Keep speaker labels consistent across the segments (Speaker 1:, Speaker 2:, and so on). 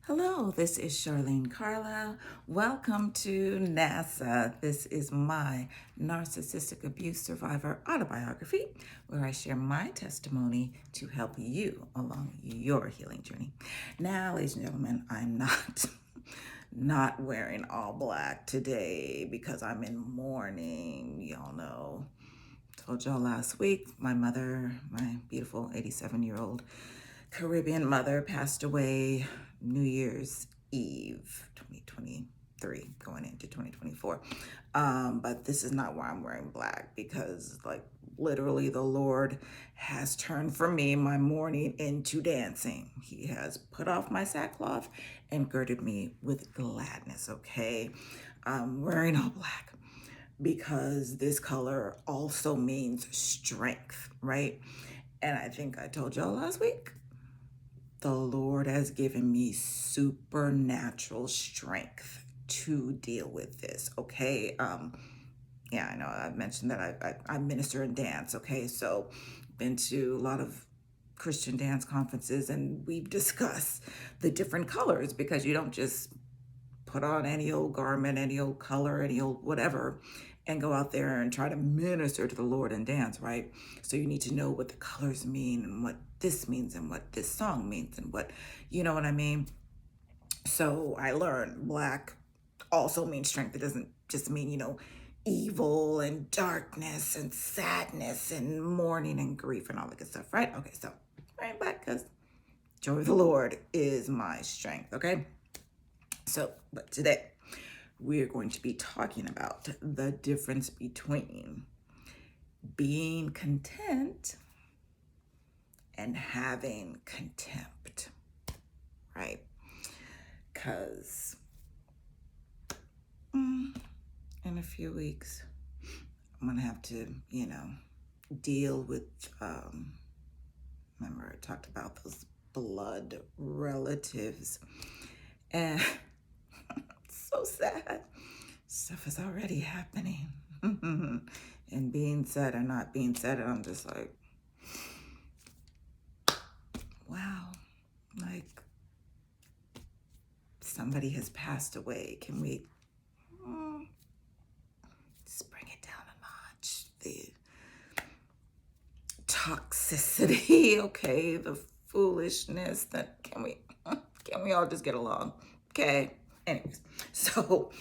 Speaker 1: Hello, this is Charlene Carlisle. Welcome to NASA. This is my narcissistic abuse survivor autobiography, where I share my testimony to help you along your healing journey. Now, ladies and gentlemen, I'm not wearing all black today because I'm in mourning. Y'all know. Told y'all last week, my mother, my beautiful 87-year-old Caribbean mother, passed away New Year's Eve 2023, going into 2024. But this is not why I'm wearing black, because literally the Lord has turned for me my mourning into dancing. He has put off my sackcloth and girded me with gladness, okay? I'm wearing all black because this color also means strength, right? And I think I told y'all last week, the Lord has given me supernatural strength to deal with this, okay? Yeah, I know I mentioned that I minister and dance, okay? So been to a lot of Christian dance conferences, and we've discussed the different colors, because you don't just put on any old garment, any old color, any old whatever, and go out there and try to minister to the Lord and dance, right? So you need to know what the colors mean and what this means and what this song means and what, you know what I mean? So I learned black also means strength. It doesn't just mean, evil and darkness and sadness and mourning and grief and all that good stuff, right? Okay, so wearing black because joy of the Lord is my strength, okay? So, but today we're going to be talking about the difference between being content and having contempt, right? Because in a few weeks, I'm going to have to, deal with, remember I talked about those blood relatives, and it's so sad. Stuff is already happening and being said or not being said, and I'm just like, wow, like somebody has passed away. Can we just bring it down a notch? The toxicity, okay, the foolishness, that can we all just get along? Okay. Anyways, so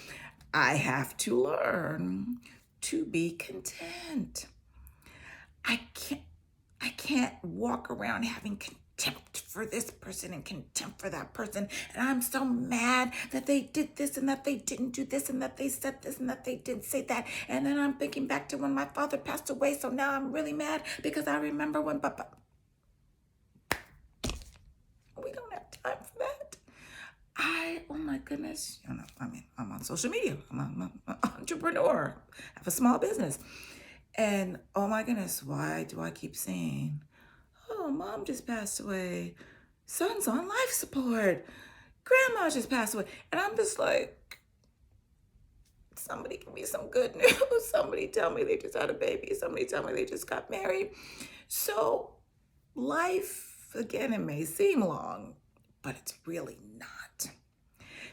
Speaker 1: I have to learn to be content. I can't walk around having contempt for this person and contempt for that person. And I'm so mad that they did this and that they didn't do this and that they said this and that they didn't say that. And then I'm thinking back to when my father passed away. So now I'm really mad because I remember when Papa. We don't have time for that. Oh my goodness. I'm on social media. I'm an entrepreneur. I have a small business. And oh my goodness, why do I keep saying, oh, mom just passed away, son's on life support, grandma just passed away? And I'm just like, somebody give me some good news. Somebody tell me they just had a baby. Somebody tell me they just got married. So life, again, it may seem long, but it's really not.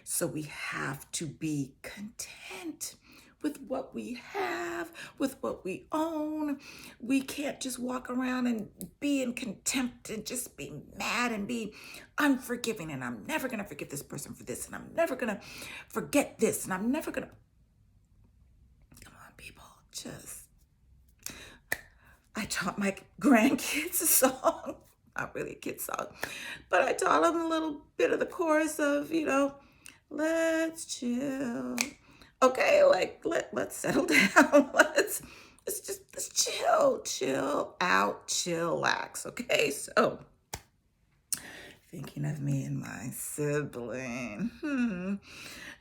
Speaker 1: So we have to be content with what we have, with what we own. We can't just walk around and be in contempt and just be mad and be unforgiving. And I'm never going to forgive this person for this. And I'm never going to forget this. And I'm never going to. Come on, people. I taught my grandkids a song. Not really a kid's song. But I taught them a little bit of the chorus of, let's chill. Okay, let's settle down. Let's chill out, chillax. Okay, so thinking of me and my sibling.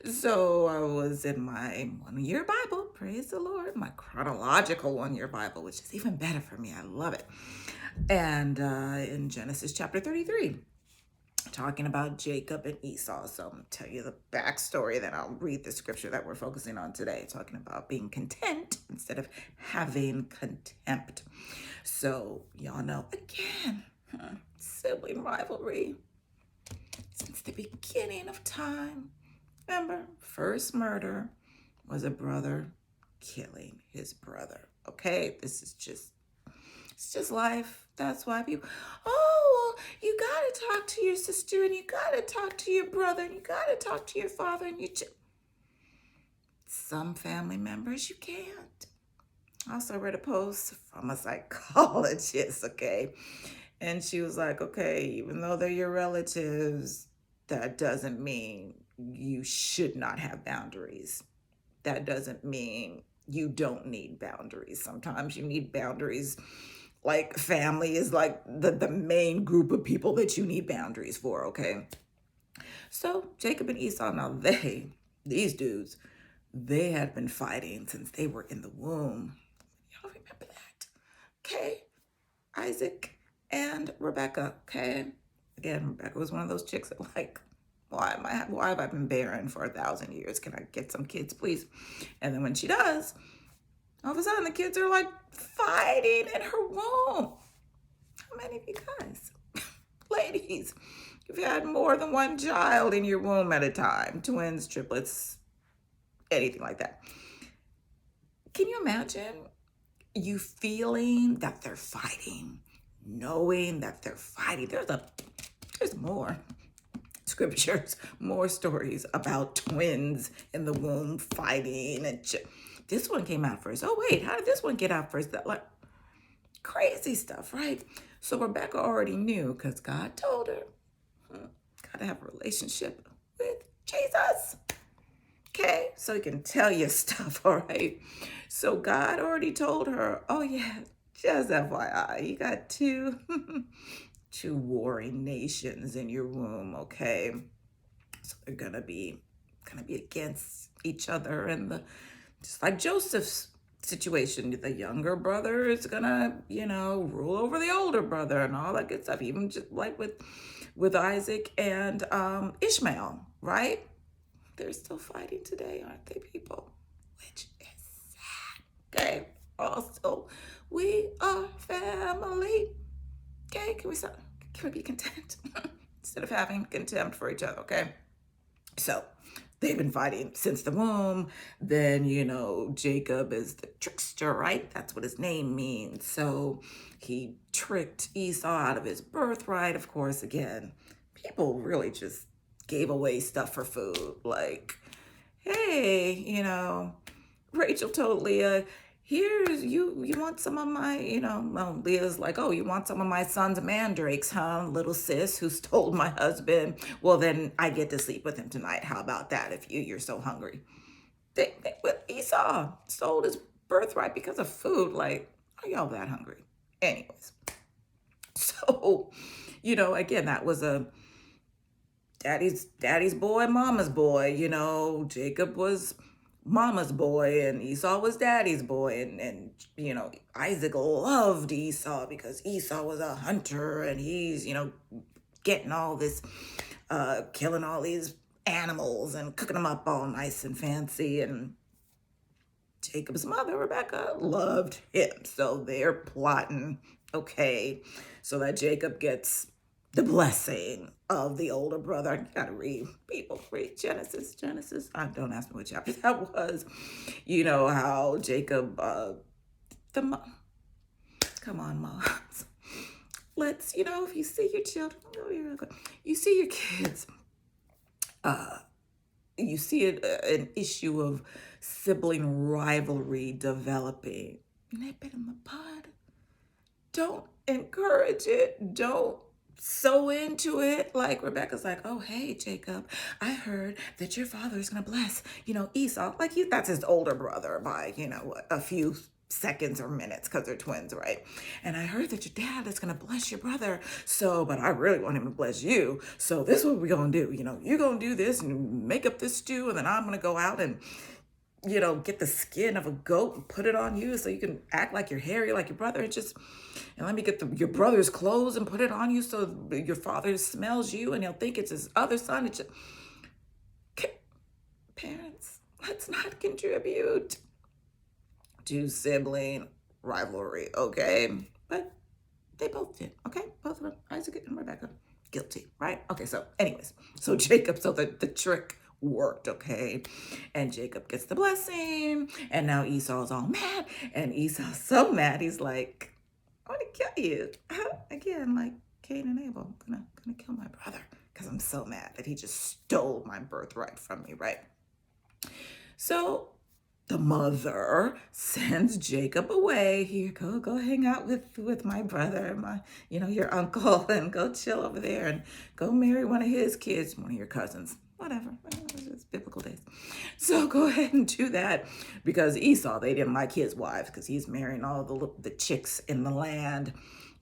Speaker 1: So I was in my 1-year Bible, praise the Lord, my chronological 1-year Bible, which is even better for me. I love it. And in Genesis chapter 33. Talking about Jacob and Esau. So I'm going to tell you the backstory, then I'll read the scripture that we're focusing on today, talking about being content instead of having contempt. So y'all know, again, sibling rivalry. Since the beginning beginning of time. Remember, first murder was a brother killing his brother. Okay, it's just life. That's why people, oh, well, you gotta talk to your sister, and you gotta talk to your brother, and you gotta talk to your father, and some family members you can't. I also read a post from a psychologist, okay? And she was like, okay, even though they're your relatives, that doesn't mean you should not have boundaries. That doesn't mean you don't need boundaries. Sometimes you need boundaries. Like family is like the main group of people that you need boundaries for, okay? So Jacob and Esau, now these dudes, they had been fighting since they were in the womb. Y'all remember that? Okay. Isaac and Rebecca, okay? Again, Rebecca was one of those chicks that like, why have I been barren for 1,000 years? Can I get some kids, please? And then when she does, all of a sudden the kids are like fighting in her womb. How many of you guys, ladies, you've had more than one child in your womb at a time? Twins, triplets, anything like that. Can you imagine you feeling that they're fighting, knowing that they're fighting? There's more scriptures, more stories about twins in the womb fighting. And this one came out first. Oh wait, how did this one get out first? That like crazy stuff, right? So Rebecca already knew because God told her, gotta have a relationship with Jesus. Okay, so he can tell you stuff, all right? So God already told her, oh yeah, just FYI, you got two warring nations in your womb, okay? So they're gonna be against each other, and just like Joseph's situation, the younger brother is gonna, rule over the older brother and all that good stuff. Even just like with Isaac and Ishmael, right? They're still fighting today, aren't they, people? Which is sad. Okay. Also, we are family. Okay. Can we be content instead of having contempt for each other? Okay. So they've been fighting since the womb. Then, Jacob is the trickster, right? That's what his name means. So he tricked Esau out of his birthright. Of course, again, people really just gave away stuff for food. Like, hey, Rachel told Leah, here's you want some of my, well, Leah's like, oh, you want some of my son's mandrakes, huh, little sis who stole my husband? Well, then I get to sleep with him tonight. How about that if you're so hungry? Esau sold his birthright because of food. Like, are y'all that hungry? Anyways, so, again, that was a daddy's boy, mama's boy. Jacob was mama's boy and Esau was daddy's boy. And Isaac loved Esau because Esau was a hunter and he's, getting all this, killing all these animals and cooking them up all nice and fancy. And Jacob's mother, Rebecca, loved him. So they're plotting, okay, so that Jacob gets the blessing of the older brother. You gotta read, people, read Genesis. Don't ask me what chapter that was. You know how Jacob, come on, moms. Let's, if you see your children, you see your kids, you see an issue of sibling rivalry developing, nip it in the bud. Don't encourage it. Don't so into it. Like Rebecca's like, oh, hey, Jacob, I heard that your father is going to bless, Esau. Like that's his older brother by, a few seconds or minutes because they're twins, right? And I heard that your dad is going to bless your brother. So, but I really want him to bless you. So this is what we're going to do. You're going to do this and make up this stew. And then I'm going to go out and, get the skin of a goat and put it on you so you can act like you're hairy like your brother. And let me get your brother's clothes and put it on you so your father smells you and he'll think it's his other son. Parents, let's not contribute to sibling rivalry, okay? But they both did, okay? Both of them, Isaac and Rebecca. guilty, right? Okay, so anyways, so Jacob, so the trick worked, okay? And Jacob gets the blessing, and now Esau's all mad, and Esau's so mad, he's like, I want to kill you. Again, like Cain and Abel, gonna kill my brother because I'm so mad that he just stole my birthright from me, right? So the mother sends Jacob away. Here, go hang out with my brother, your uncle, and go chill over there and go marry one of his kids, one of your cousins, whatever. It's biblical days. So go ahead and do that because Esau, they didn't like his wives because he's marrying all the chicks in the land,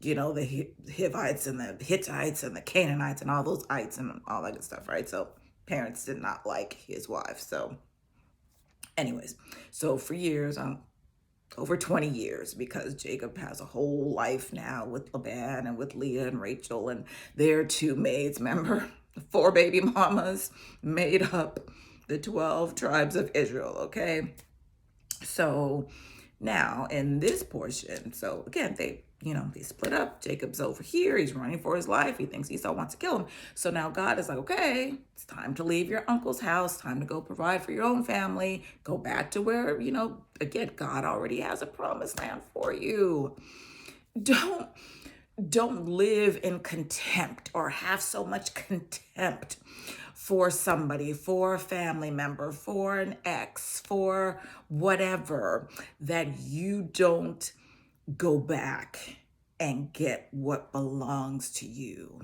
Speaker 1: the Hivites and the Hittites and the Canaanites and all those ites and all that good stuff, right? So parents did not like his wife. So anyways, so for years, over 20 years, because Jacob has a whole life now with Laban and with Leah and Rachel and their two maids, remember? The 4 baby mamas made up the 12 tribes of Israel, okay? So now in this portion, so again, they split up. Jacob's over here. He's running for his life. He thinks Esau wants to kill him. So now God is like, okay, it's time to leave your uncle's house. Time to go provide for your own family. Go back to where, again, God already has a promised land for you. Don't live in contempt or have so much contempt for somebody, for a family member, for an ex, for whatever, that you don't go back and get what belongs to you.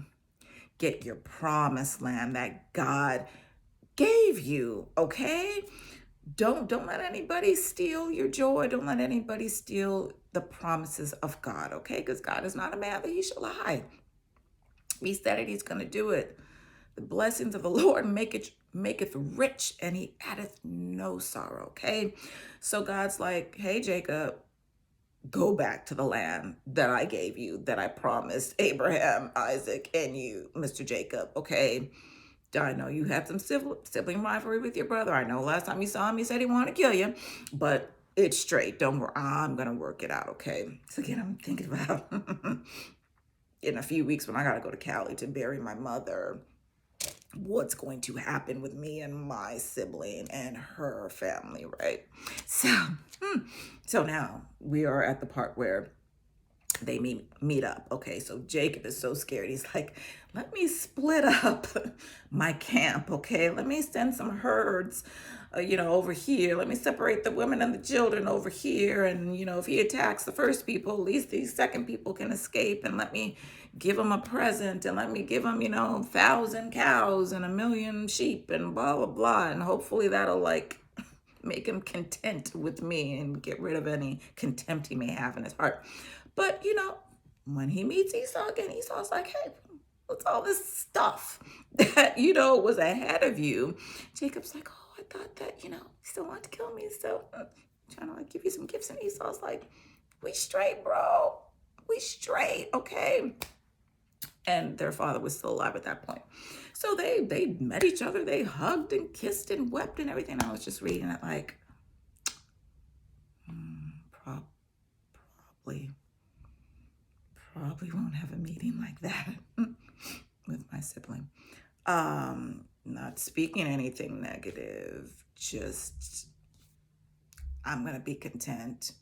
Speaker 1: Get your promised land that God gave you, okay? Don't let anybody steal your joy. Don't let anybody steal the promises of God, okay? Because God is not a man that he shall lie. He said it, he's going to do it. The blessings of the Lord maketh rich, and he addeth no sorrow, okay? So God's like, hey, Jacob, go back to the land that I gave you, that I promised Abraham, Isaac, and you, Mr. Jacob, okay? I know you had some sibling rivalry with your brother. I know last time you saw him, he said he wanted to kill you, but it's straight. Don't worry. I'm going to work it out, okay? So again, I'm thinking about in a few weeks when I got to go to Cali to bury my mother, what's going to happen with me and my sibling and her family, right? So now we are at the part where they meet up. Okay, so Jacob is so scared. He's like, let me split up my camp, okay? Let me send some herds, over here. Let me separate the women and the children over here. And, if he attacks the first people, at least these second people can escape. And let me give him a present. And let me give him, 1,000 cows and 1,000,000 sheep and blah, blah, blah. And hopefully that'll, make him content with me and get rid of any contempt he may have in his heart. But, when he meets Esau again, Esau's like, hey, what's all this stuff that, was ahead of you? Jacob's like, oh, I thought that, you still want to kill me. So I'm trying to give you some gifts. And Esau's like, we straight, bro. We straight, okay? And their father was still alive at that point. So they met each other. They hugged and kissed and wept and everything. I was just reading it like, probably won't have a meeting like that with my sibling. Not speaking anything negative, just I'm going to be content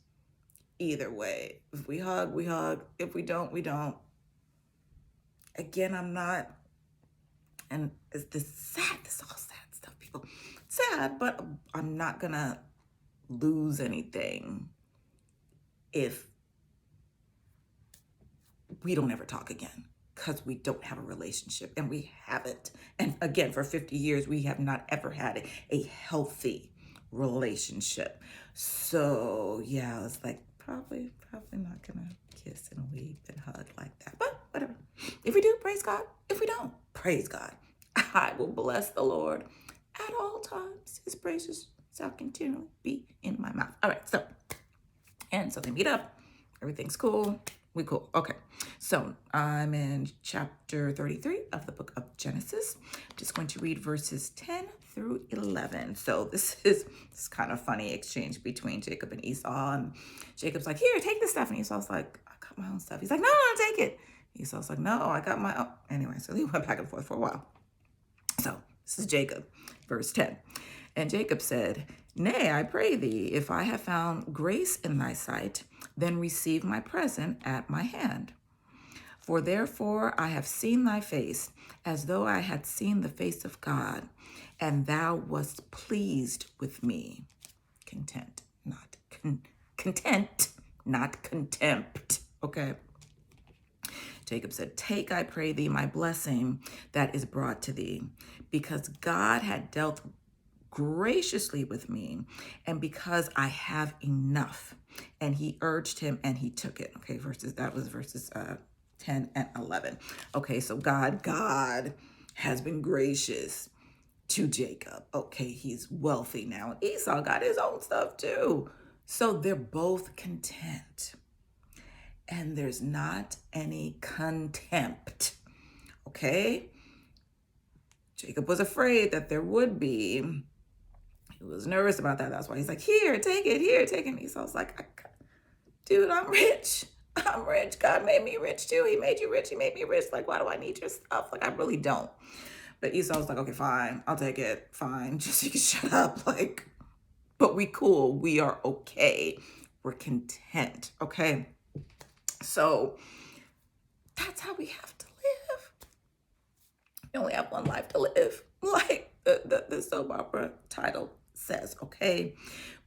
Speaker 1: either way. If we hug, we hug. If we don't, we don't. Again, I'm not, and it's this all sad stuff, people. Sad, but I'm not going to lose anything if we don't ever talk again, because we don't have a relationship, and we haven't. And again, for 50 years, we have not ever had a healthy relationship. So yeah, I was like, probably not gonna kiss and weep and hug like that, but whatever. If we do, praise God. If we don't, praise God. I will bless the Lord at all times. His praises shall continually be in my mouth. All right, so they meet up. Everything's cool. We cool. Okay. So I'm in chapter 33 of the book of Genesis. I'm just going to read verses 10 through 11. So this is kind of funny exchange between Jacob and Esau. And Jacob's like, here, take this stuff. And Esau's like, I got my own stuff. He's like, no, take it. Esau's like, no, I got my own. Anyway, so he went back and forth for a while. So this is Jacob, verse 10. And Jacob said, nay, I pray thee, if I have found grace in thy sight, then receive my present at my hand. For therefore I have seen thy face, as though I had seen the face of God, and thou wast pleased with me. Content, not content, not contempt. Okay. Jacob said, take, I pray thee, my blessing that is brought to thee, because God had dealt graciously with me, and because I have enough. And he urged him, and he took it. Okay, that was verses 10 and 11. Okay, so God has been gracious to Jacob. Okay, he's wealthy now. Esau got his own stuff too. So they're both content. And there's not any contempt. Okay? Jacob was afraid that there would be. He was nervous about that. That's why he's like, here, take it, here, take it. Esau's like, dude, I'm rich. I'm rich. God made me rich too. He made you rich. He made me rich. Like, why do I need your stuff? Like, I really don't. But Esau was like, okay, fine. I'll take it. Fine. Just so you can shut up. Like, but we cool. We are okay. We're content. Okay. So that's how we have to live. We only have one life to live. Like the soap opera title says, okay?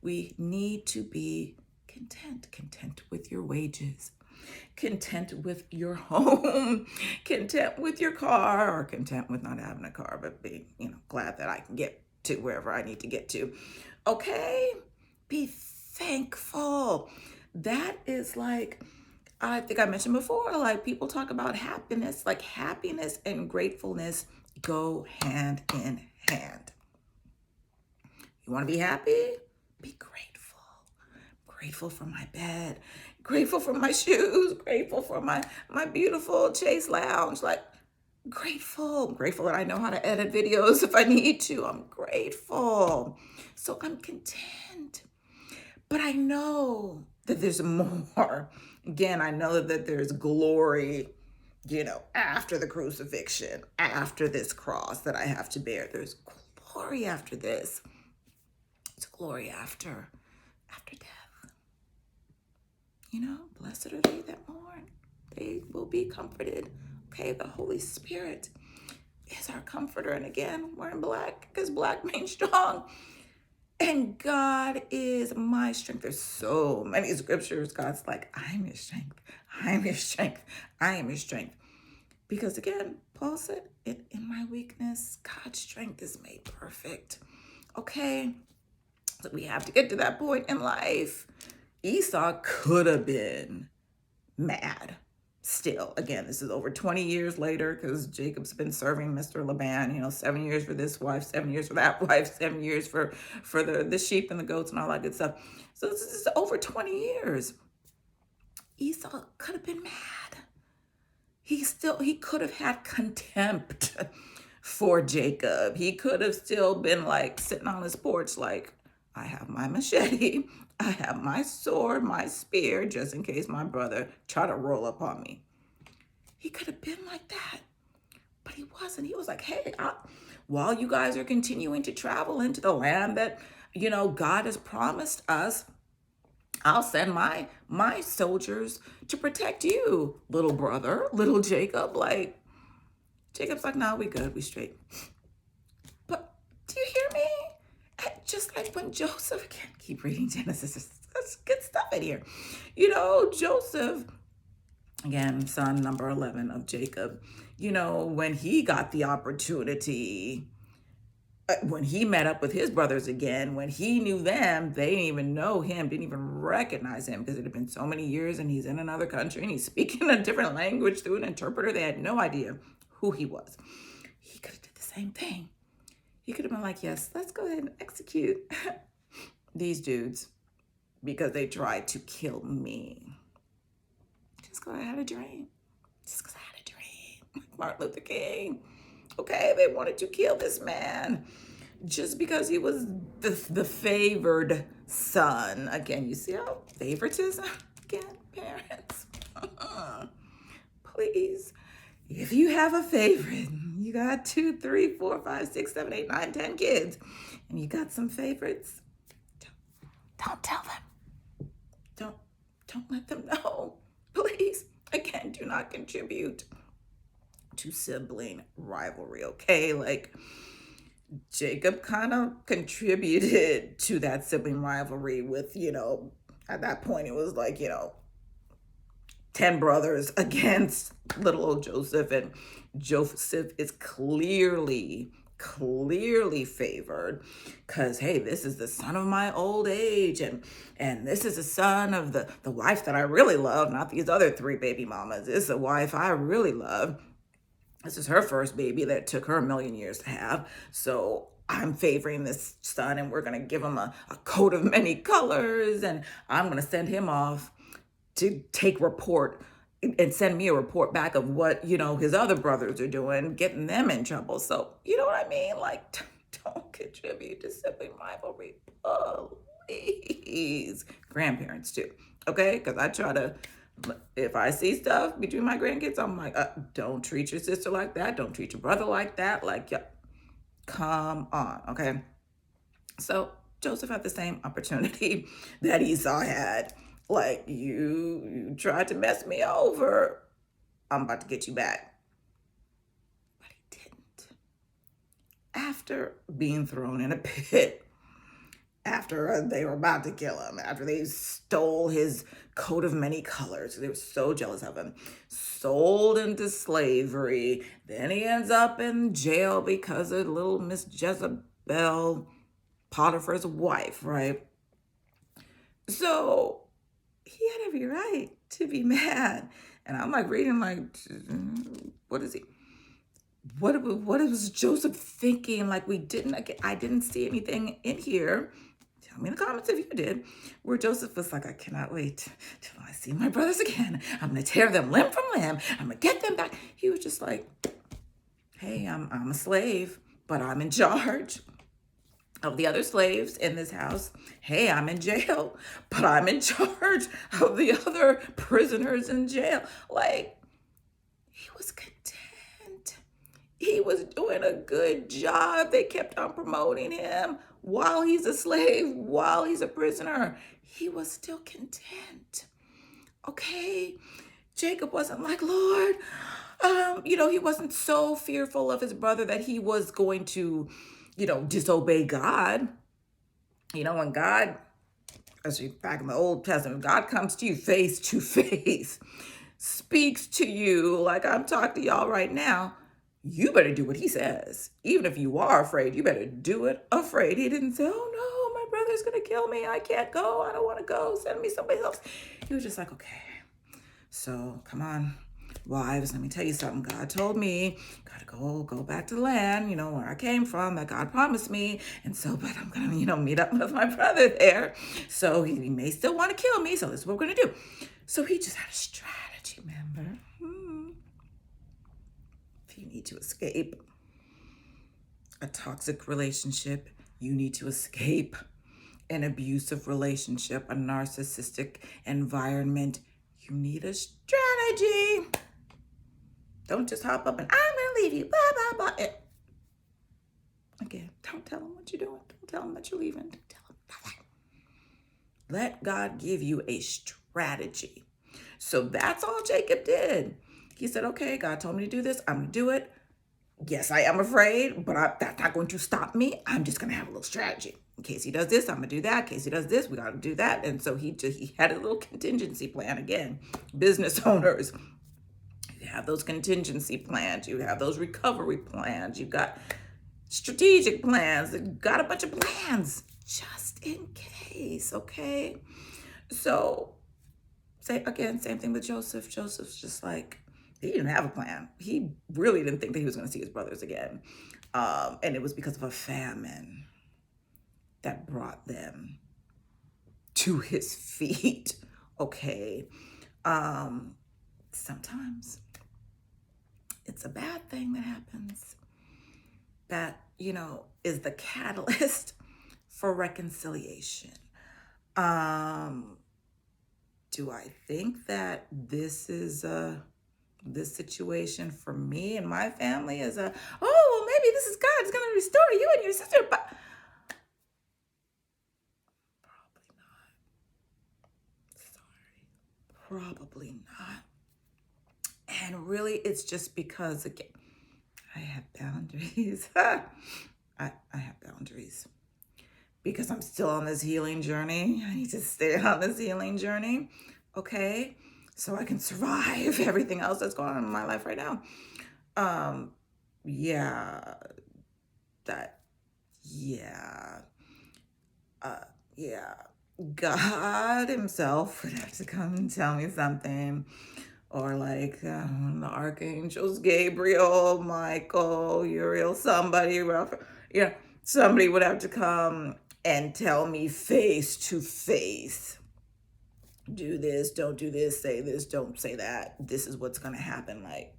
Speaker 1: We need to be content with your wages, content with your home, content with your car, or content with not having a car, but being, glad that I can get to wherever I need to get to. Okay? Be thankful. That is like, I think I mentioned before, like people talk about happiness, like happiness and gratefulness go hand in hand. You want to be happy? Be grateful. Grateful for my bed, grateful for my shoes, grateful for my beautiful Chase lounge. Like grateful that I know how to edit videos if I need to. I'm grateful. So I'm content. But I know that there's more. Again, I know that there's glory, after the crucifixion, after this cross that I have to bear. There's glory after this. It's glory after death. Blessed are they that mourn. They will be comforted. Okay, the Holy Spirit is our comforter. And again, we're in black because black means strong. And God is my strength. There's so many scriptures. God's like, I'm your strength. I'm your strength. I am your strength. Because again, Paul said, in my weakness, God's strength is made perfect. Okay? So we have to get to that point in life. Esau could have been mad. Still, again, this is over 20 years later because Jacob's been serving Mr. Laban, 7 years for this wife, 7 years for that wife, 7 years for the sheep and the goats and all that good stuff. So this is over 20 years. Esau could have been mad. He could have had contempt for Jacob. He could have still been like sitting on his porch like, I have my machete, I have my sword, my spear, just in case my brother try to roll up on me. He could have been like that, but he wasn't. He was like, hey, while you guys are continuing to travel into the land that, God has promised us, I'll send my soldiers to protect you, little brother, little Jacob. Like, Jacob's like, no, we good, we straight. But do you hear me? Just like when Joseph, again, keep reading Genesis, that's good stuff in here. Joseph, again, son number 11 of Jacob, when he got the opportunity, when he met up with his brothers again, when he knew them, they didn't even know him, didn't even recognize him because it had been so many years and he's in another country and he's speaking a different language through an interpreter. They had no idea who he was. He could have did the same thing. He could have been like, yes, let's go ahead and execute these dudes because they tried to kill me. Just because I had a dream. Just because I had a dream. Martin Luther King. Okay, they wanted to kill this man just because he was the favored son. Again, you see how favoritism? Again, parents. please, if you have a favorite, you got 2, 3, 4, 5, 6, 7, 8, 9, 10 kids, and you got some favorites, don't tell them. Don't let them know. Please, again, do not contribute to sibling rivalry, okay? Like, Jacob kind of contributed to that sibling rivalry with, at that point it was like, 10 brothers against little old Joseph, and Joseph is clearly favored because, hey, this is the son of my old age, and this is the son of the wife that I really love, not these other 3 baby mamas. This is a wife I really love. This is her first baby that took her a million years to have. So I'm favoring this son, and we're going to give him a coat of many colors, and I'm going to send him off to take report and send me a report back of what, his other brothers are doing, getting them in trouble. So, you know what I mean? Like, don't contribute to sibling rivalry, please. Grandparents too, okay? Because I try to, if I see stuff between my grandkids, I'm like, don't treat your sister like that. Don't treat your brother like that. Like, yeah, come on, okay? So Joseph had the same opportunity that Esau had. Like, you tried to mess me over, I'm about to get you back. But he didn't. After being thrown in a pit, after they were about to kill him, after they stole his coat of many colors, they were so jealous of him, sold into slavery, then he ends up in jail because of little Miss Jezebel, Potiphar's wife, right? So he had every right to be mad. And I'm like reading, like, what is he? What was Joseph thinking? Like, I didn't see anything in here. Tell me in the comments if you did, where Joseph was like, I cannot wait till I see my brothers again. I'm going to tear them limb from limb. I'm going to get them back. He was just like, hey, I'm a slave, but I'm in charge of the other slaves in this house. Hey, I'm in jail, but I'm in charge of the other prisoners in jail. Like, he was content. He was doing a good job. They kept on promoting him while he's a slave, while he's a prisoner. He was still content. Okay? Jacob wasn't like, Lord, he wasn't so fearful of his brother that he was going to disobey God. When God, especially back in the Old Testament, God comes to you face to face, speaks to you like I'm talking to y'all right now, you better do what he says. Even if you are afraid, you better do it afraid. He didn't say, oh no, my brother's going to kill me. I can't go. I don't want to go. Send me somebody else. He was just like, okay, so come on. Wives, let me tell you something. God told me, gotta go back to the land, where I came from, that God promised me. And so, but I'm gonna, meet up with my brother there. So he may still want to kill me. So this is what we're gonna do. So he just had a strategy, remember? If you need to escape a toxic relationship, you need to escape an abusive relationship, a narcissistic environment, you need a strategy. Don't just hop up and I'm going to leave you, blah, blah, blah. Again, don't tell them what you're doing. Don't tell them that you're leaving. Don't tell them nothing. Let God give you a strategy. So that's all Jacob did. He said, okay, God told me to do this. I'm going to do it. Yes, I am afraid, but that's not going to stop me. I'm just going to have a little strategy. In case he does this, I'm going to do that. In case he does this, we got to do that. And so he had a little contingency plan. Again, business owners, you have those contingency plans. You have those recovery plans. You've got strategic plans. You've got a bunch of plans just in case, okay? So, same thing with Joseph. Joseph's just like, he didn't have a plan. He really didn't think that he was going to see his brothers again. And it was because of a famine that brought them to his feet, okay? Sometimes it's a bad thing that happens that, is the catalyst for reconciliation. Do I think that this is a This situation for me and my family is oh, well, maybe this is God. It's going to restore you and your sister. But probably not. And really, it's just because, again, I have boundaries. I have boundaries because I'm still on this healing journey. I need to stay on this healing journey, okay? So I can survive everything else that's going on in my life right now. Yeah, that, yeah, yeah. God himself would have to come and tell me something. Or like the archangels, Gabriel, Michael, Uriel, somebody, somebody would have to come and tell me face to face, do this, don't do this, don't say that. This is what's going to happen. Like,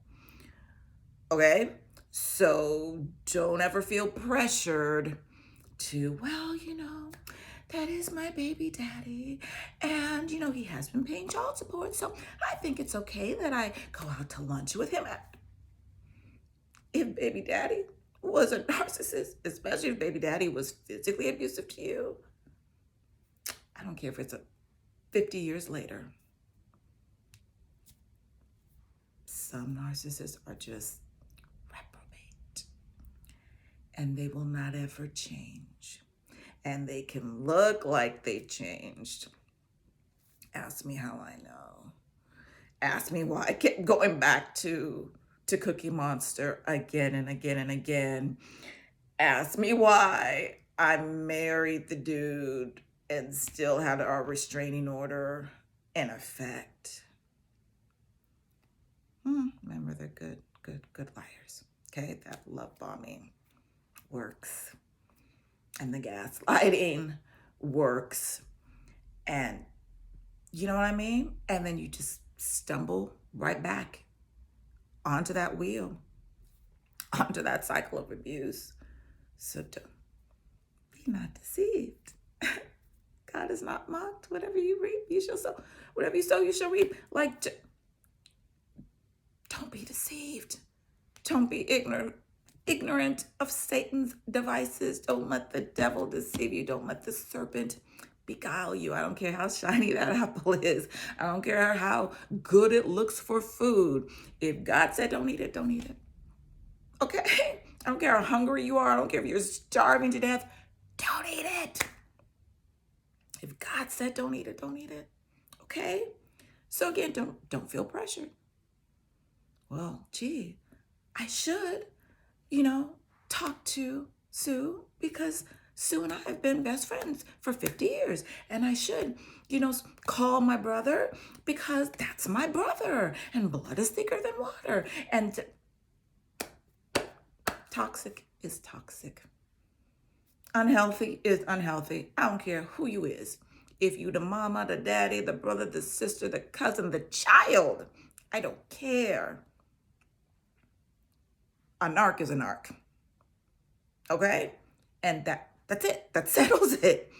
Speaker 1: okay? So don't ever feel pressured to, well, that is my baby daddy. And, he has been paying child support. So I think it's okay that I go out to lunch with him. If baby daddy was a narcissist, especially if baby daddy was physically abusive to you, I don't care if it's 50 years later. Some narcissists are just reprobate. And they will not ever change. And they can look like they changed. Ask me how I know. Ask me why I kept going back to Cookie Monster again and again and again. Ask me why I married the dude and still had our restraining order in effect. Remember, they're good liars. Okay, that love bombing works. And the gaslighting works. And you know what I mean? And then you just stumble right back onto that wheel, onto that cycle of abuse. So don't be not deceived. God is not mocked. Whatever you reap, you shall sow. Whatever you sow, you shall reap. Like, don't be deceived. Don't be ignorant of Satan's devices. Don't let the devil deceive you. Don't let the serpent beguile you. I don't care how shiny that apple is. I don't care how good it looks for food. If God said don't eat it, don't eat it. Okay? I don't care how hungry you are. I don't care if you're starving to death. Don't eat it. If God said don't eat it, don't eat it. Okay? So again, don't feel pressured. Well, gee, I should, talk to Sue because Sue and I have been best friends for 50 years. And I should, call my brother because that's my brother. And blood is thicker than water. And toxic is toxic. Unhealthy is unhealthy. I don't care who you is. If you the mama, the daddy, the brother, the sister, the cousin, the child, I don't care. A narc is a narc. Okay? And that's it. That settles it.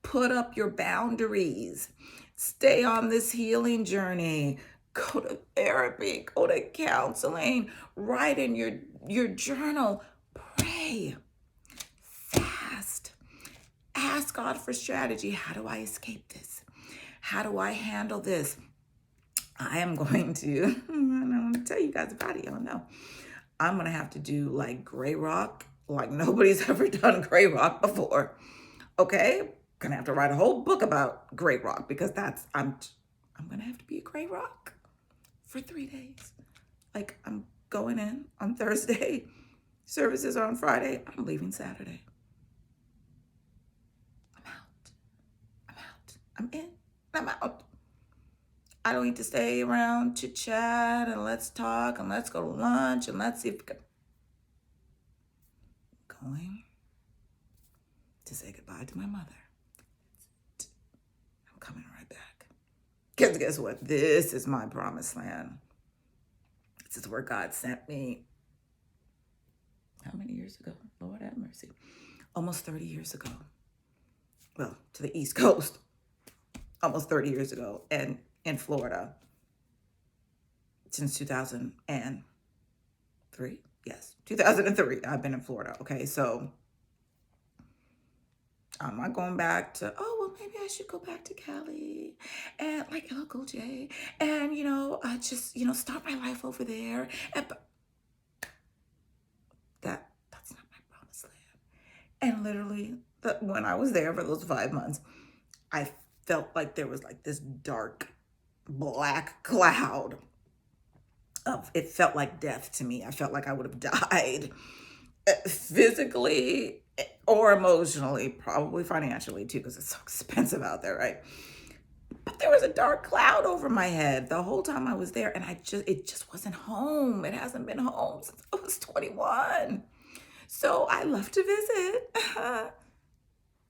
Speaker 1: Put up your boundaries. Stay on this healing journey. Go to therapy. Go to counseling. Write in your journal. Pray. Fast. Ask God for strategy. How do I escape this? How do I handle this? I am going to, I'm going to tell you guys about it. Y'all know. I'm going to have to do like gray rock, like nobody's ever done gray rock before. Okay? Going to have to write a whole book about gray rock because I'm going to have to be a gray rock for 3 days. Like I'm going in on Thursday. Services are on Friday. I'm leaving Saturday. I'm in. I'm out. I don't need to stay around to chat and let's talk and let's go to lunch and let's see if we can. I'm going to say goodbye to my mother. I'm coming right back. Because guess what? This is my promised land. This is where God sent me. How many years ago? Lord have mercy. Almost 30 years ago. Well, to the East Coast. Almost 30 years ago. And in Florida. since 2003. Yes, 2003. I've been in Florida. Okay, so I'm not going back to, oh, well, maybe I should go back to Cali and like LL Cool J and, just, start my life over there. And that's not my promised land. And literally, when I was there for those 5 months, I felt like there was like this dark black cloud of, it felt like death to me. I felt like I would have died physically or emotionally, probably financially too, because it's so expensive out there, right? But there was a dark cloud over my head the whole time I was there, and it just wasn't home. It hasn't been home since I was 21. So I love to visit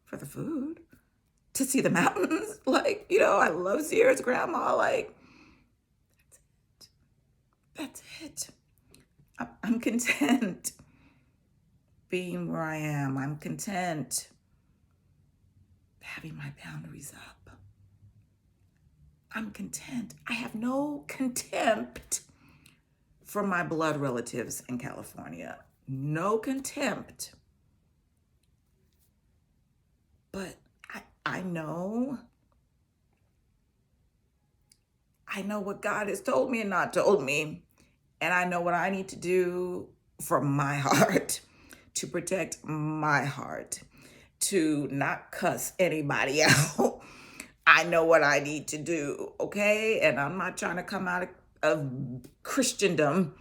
Speaker 1: for the food, to see the mountains. Like, I love Sierra's grandma. Like, that's it. I'm content being where I am. I'm content having my boundaries up. I'm content. I have no contempt for my blood relatives in California. No contempt. But I know what God has told me and not told me. And I know what I need to do for my heart, to protect my heart, to not cuss anybody out. I know what I need to do, okay? And I'm not trying to come out of Christendom,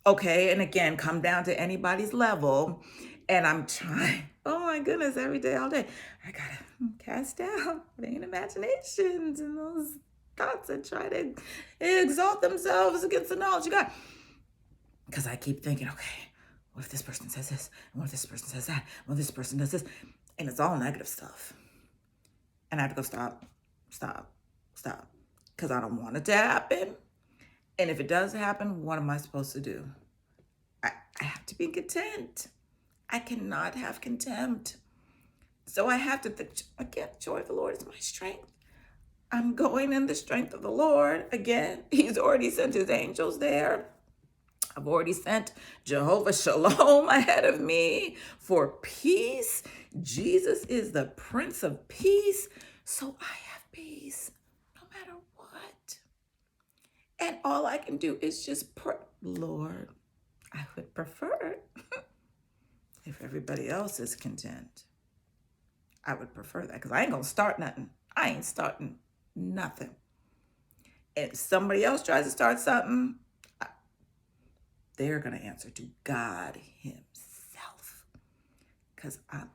Speaker 1: okay? And again, come down to anybody's level. And I'm trying, oh my goodness, every day, all day, I gotta cast down vain imaginations and those thoughts that try to exalt themselves against the knowledge of God. Because I keep thinking, okay, what if this person says this? And what if this person says that? What if this person does this? And it's all negative stuff. And I have to go stop. Because I don't want it to happen. And if it does happen, what am I supposed to do? I have to be content. I cannot have contempt. So I have to think, again, joy of the Lord is my strength. I'm going in the strength of the Lord. Again, he's already sent his angels there. I've already sent Jehovah Shalom ahead of me for peace. Jesus is the Prince of Peace. So I have peace no matter what. And all I can do is just pray. Lord, I would prefer if everybody else is content. I would prefer that, because I ain't going to start nothing. I ain't starting nothing. And if somebody else tries to start something, they're going to answer to God himself, because I'm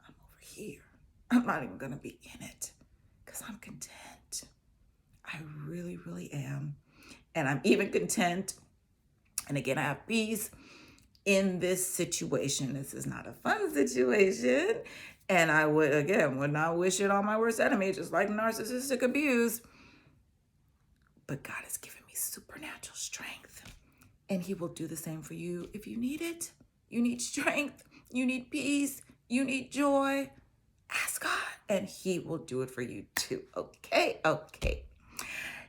Speaker 1: over here. I'm not even going to be in it, because I'm content. I really, really am. And I'm even content. And again, I have peace in this situation. This is not a fun situation. And I would not wish it on my worst enemy, just like narcissistic abuse. But God has given me supernatural strength. And he will do the same for you if you need it. You need strength. You need peace. You need joy. Ask God, and he will do it for you too. Okay.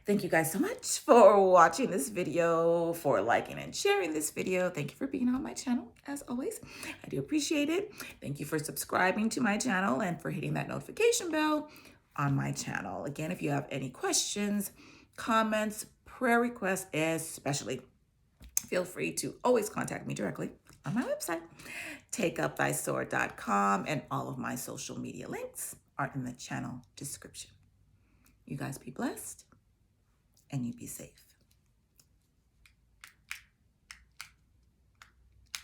Speaker 1: Thank you guys so much for watching this video, for liking and sharing this video. Thank you for being on my channel, as always. I do appreciate it. Thank you for subscribing to my channel and for hitting that notification bell on my channel. Again, if you have any questions, comments, prayer requests especially, feel free to always contact me directly on my website, takeupthysword.com, and all of my social media links are in the channel description. You guys be blessed, and you be safe.